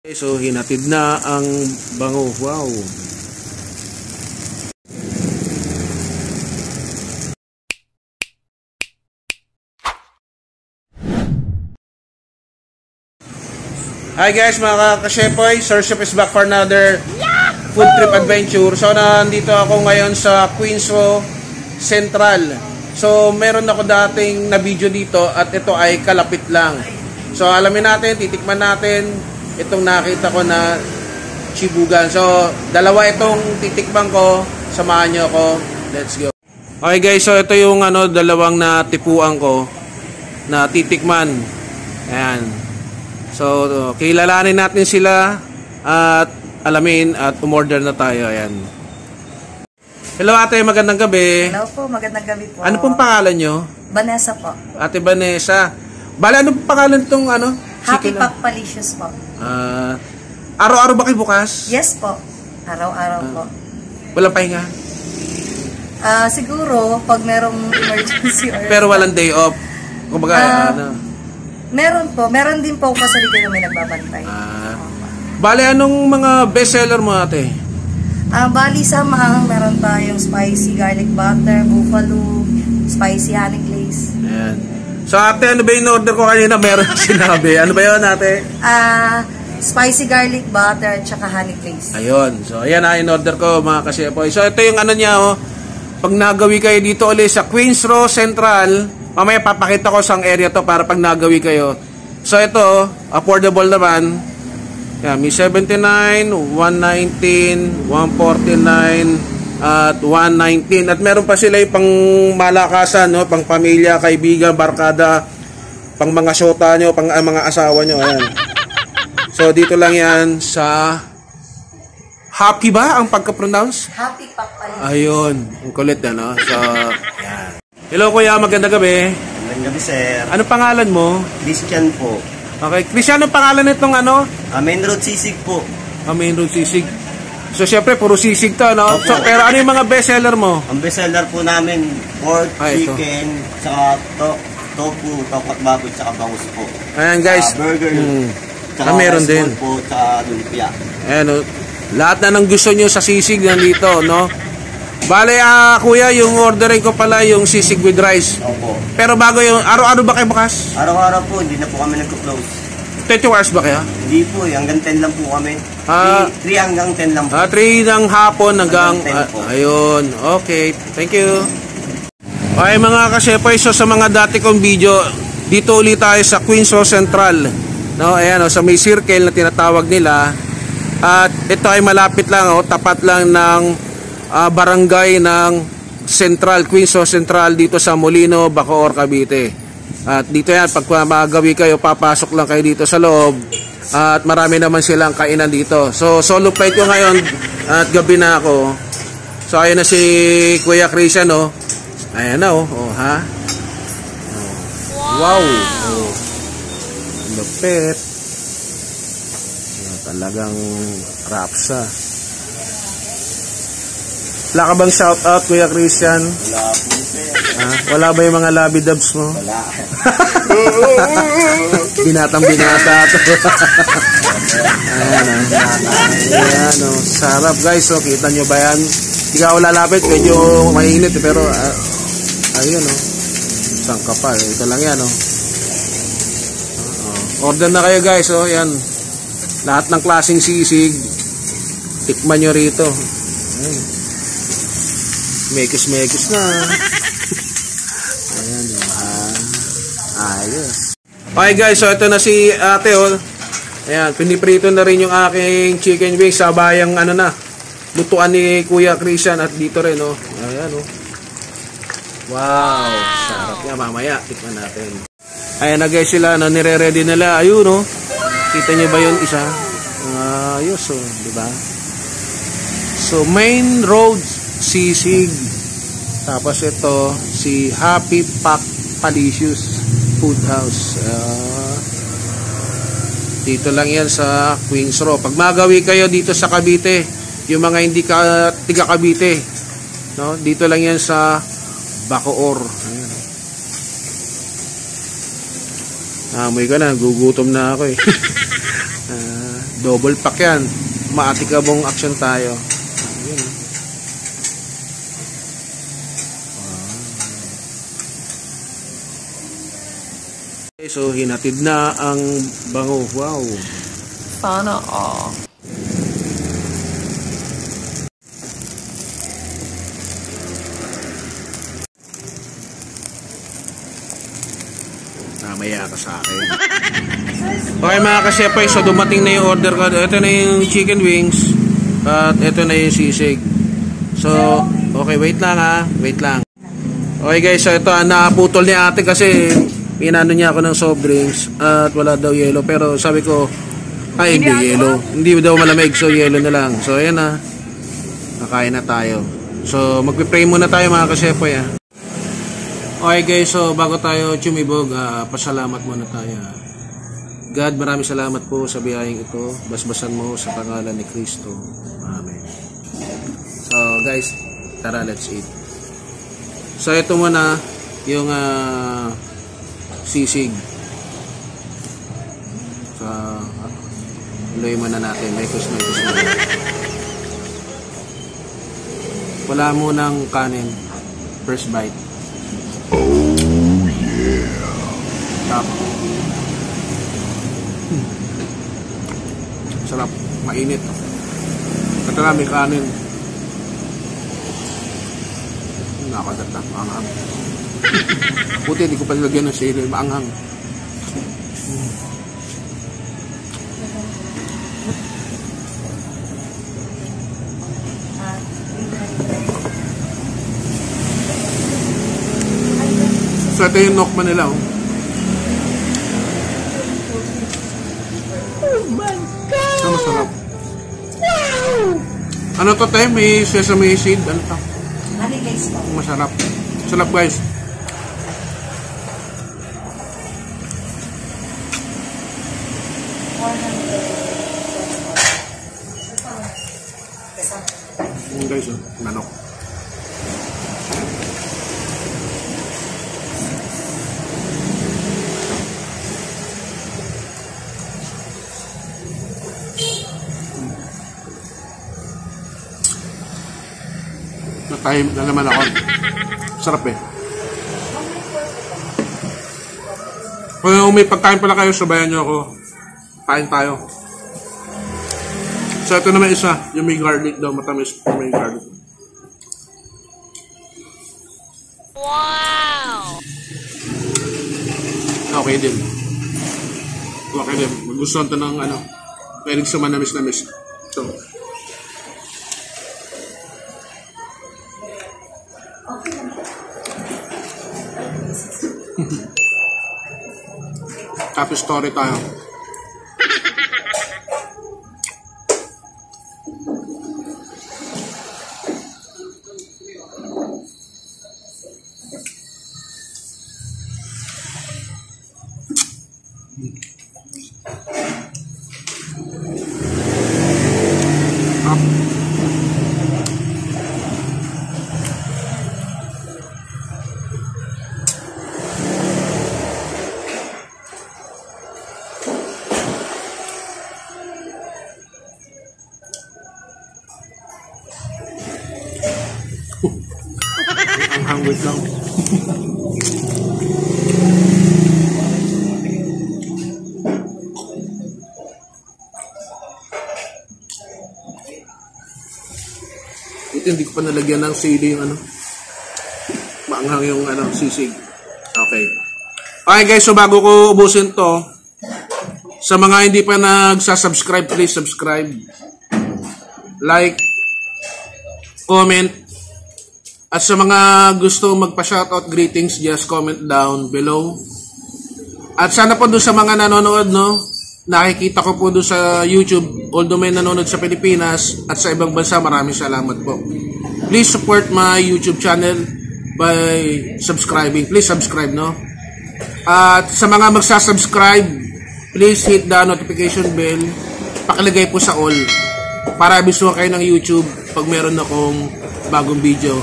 So, hinatid na ang bango. Wow! Hi guys, mga ka-shepoy. Sir Chef is back for another food trip adventure. So, nandito ako ngayon sa Queens Row Central. So, meron ako dating na video dito at ito ay kalapit lang. So, alamin natin, titikman natin itong nakita ko na chibugan. So, dalawa itong titikman ko. Samahan nyo ako. Let's go. Okay guys, so ito yung dalawang natipuan ko na titikman. Ayan. So, kilalanin natin sila at alamin at umorder na tayo. Ayan. Hello ate, magandang gabi. Hello po, magandang gabi po. Ano pong pangalan nyo? Vanessa po. Ate Vanessa. Bale, ano pong pangalan itong Happy Pack Palicious po. Araw-araw ba kayo bukas? Yes po. Araw-araw po. Walang pahinga? Siguro, pag merong emergency or... Pero walang day off? Kumbaga, meron po. Meron din po kasi dito may nagbabantay. Bale, anong mga bestseller mo ate? Bali sa mahang, meron tayong spicy garlic butter, buffalo, spicy honey glaze. Ayan. So ate, ano ba yung order ko kanina? Meron sinabi. Ano ba yun ate? Spicy garlic butter at saka honey glaze. Ayun. So ayan in order ko mga ka-shepoy. So ito yung niya pag nagawi kayo dito ulit sa Queens Row Central, mamaya papakita ko sa area to para pag nagawi kayo. So ito, affordable naman. Yeah, may 79, 119, 149 at 119. At meron pa sila yung pang malakasan, pang pamilya, kaibigan, barkada, pang mga syota nyo, pang mga asawa nyo. Ayan. So dito lang yan sa Happy ba ang pagka-pronounce? Happy Pack Palicious. Ayun, ang kulit na, So, yan. Hello kuya, magandang gabi. Magandang gabi sir. Ano pangalan mo? Christian po. Okay, Christian, anong pangalan nitong Main Road Sisig po. Main Road Sisig. So, syempre, puro sisig to, no? Opo. So, pero ano yung mga bestseller mo? Ang bestseller po namin, pork, chicken, tsaka tofu, tokot baboy, tsaka bangus po. Ayan, guys. Burger, tsaka meron din. po, tsaka lumpia. Ayan, lahat na ng gusto nyo sa sisig nandito, no? Bale, kuya, yung ordering ko pala yung sisig with rice. Opo. Pero bago yung, araw-araw ba kayo bukas? Araw-araw po, hindi na po kami nagko-close. 20 hours ba kayo? Hindi po, hanggang 10 lang po kami. 3 hanggang 10 lang po. 3 ng hapon hanggang 10 po. Ayun, okay, thank you. Okay mga ka-shepoy, so sa mga dati kong video, dito ulit tayo sa Queens Row Central, no? Ayan, sa may circle na tinatawag nila. At ito ay malapit lang, tapat lang ng barangay ng Central, Queens Row Central, dito sa Molino, Bacoor, Cavite. At dito yan, pag magawi kayo, papasok lang kayo dito sa loob. At marami naman silang kainan dito. So, solo flight ko ngayon at gabi na ako. So, ayun na si Kuya Christian, Ayan na, ha? Wow! Lupit. Talagang rapsa. Wala ka bang shoutout, Kuya Christian? Wala po sir. Wala ba yung mga lobby dubs mo? Wala. Binatang-binata ito. Ayan, sarap guys. Kita nyo ba yan? Hindi ka ako lalapit. Medyo mainit. Pero, ayun, isang kapal. Ito lang yan, Order na kayo guys, yan. Lahat ng klaseng sisig. Tikman nyo rito. Ayan. Mekis-mekis na. Ayan, ayos. Okay guys, so ito na si ate, Ayan, piniprito na rin yung aking chicken wings sa bayang lutuan ni Kuya Christian at dito rin, Ayan, Wow, sarap nga, mamaya tikman natin. Ayan na guys sila, nire-ready nila. Ayun, kita nyo ba yung isa? Ayos, di ba? So, Main Road Sisig. Tapos ito, si Happy Pack Palicious Food House. Dito lang yan sa Queens Row. Pag magawi kayo dito sa Cavite, yung mga hindi tiga Cavite, dito lang yan sa Bacoor. Ayan. Amoy ka na, gugutom na ako Double pack yan. Maatikabong action tayo. Ayan. Okay, so hinatid na ang bango. Wow. Sana all. Namaya ka sa akin. Okay mga kasepoy, so dumating na yung order ko. Ito na yung chicken wings. At ito na yung sisig. So, okay, wait lang ha. Wait lang. Okay guys, so ito, naputol ni ate kasi inano niya ako ng soft drinks at wala daw yelo. Pero sabi ko, ay hindi yelo. Hindi daw malamig, so yelo na lang. So ayan na. Nakain na tayo. So magpipray muna tayo mga kasepoy ha. Okay guys, so bago tayo tsumibog, pasalamat muna tayo. God, maraming salamat po sa biyayang ito. Basbasan mo sa pangalan ni Kristo. Amen. So guys, tara, let's eat. So ito muna yung sisig. So luloy muna natin. Mekos muna. Wala munang kanin. First bite. Oh yeah. Top. Sarap. Mainit. Katala may kanin. Nakaganda. Maanghang. Puti, hindi ko pa nilagyan ng sili. Maanghang. So ito yung nokma nila. Oh my God! Ito masarap. Wow! Ano to tayo? May sesame seed. Ano to? Masarap. Sarap guys. Guys, manok. Natahimik na naman ako. Sarap eh. Kung may pagkain pala kayo, sabayan nyo ako. Kain tayo. So ito naman isa, yung may garlic daw, matamis yung may garlic. Wow! Okay din. Okay din. Magustuhan ito ng ano, pwedeng sa manamis-namis. So, happy story tayo. Ang hangwit lang. Ito hindi ko pa nalagyan ng sili yung ano. Maanghang yung ano, sisig. Okay. Okay guys, so bago ko ubusin to, sa mga hindi pa nagsasubscribe, please subscribe. Like, comment. At sa mga gusto magpa-shoutout greetings, just comment down below. At sana po doon sa mga nanonood, no, nakikita ko po doon sa YouTube, although may nanonood sa Pilipinas at sa ibang bansa, maraming salamat po. Please support my YouTube channel by subscribing. Please subscribe, no? At sa mga magsasubscribe, please hit the notification bell. Pakilagay po sa all para abisuhan kayo ng YouTube pag meron akong bagong video.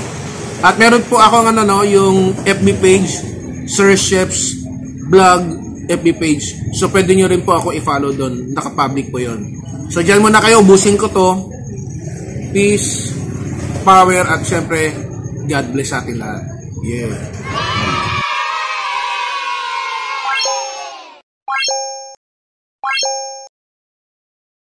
At meron po ako ano, no, yung FB page, Sir Chef's Vlog FB page. So pwede nyo rin po ako i-follow doon. Naka-public po yon. So dyan muna kayo, ubusin ko to. Peace, power, at syempre, God bless sa atin lahat. Yeah.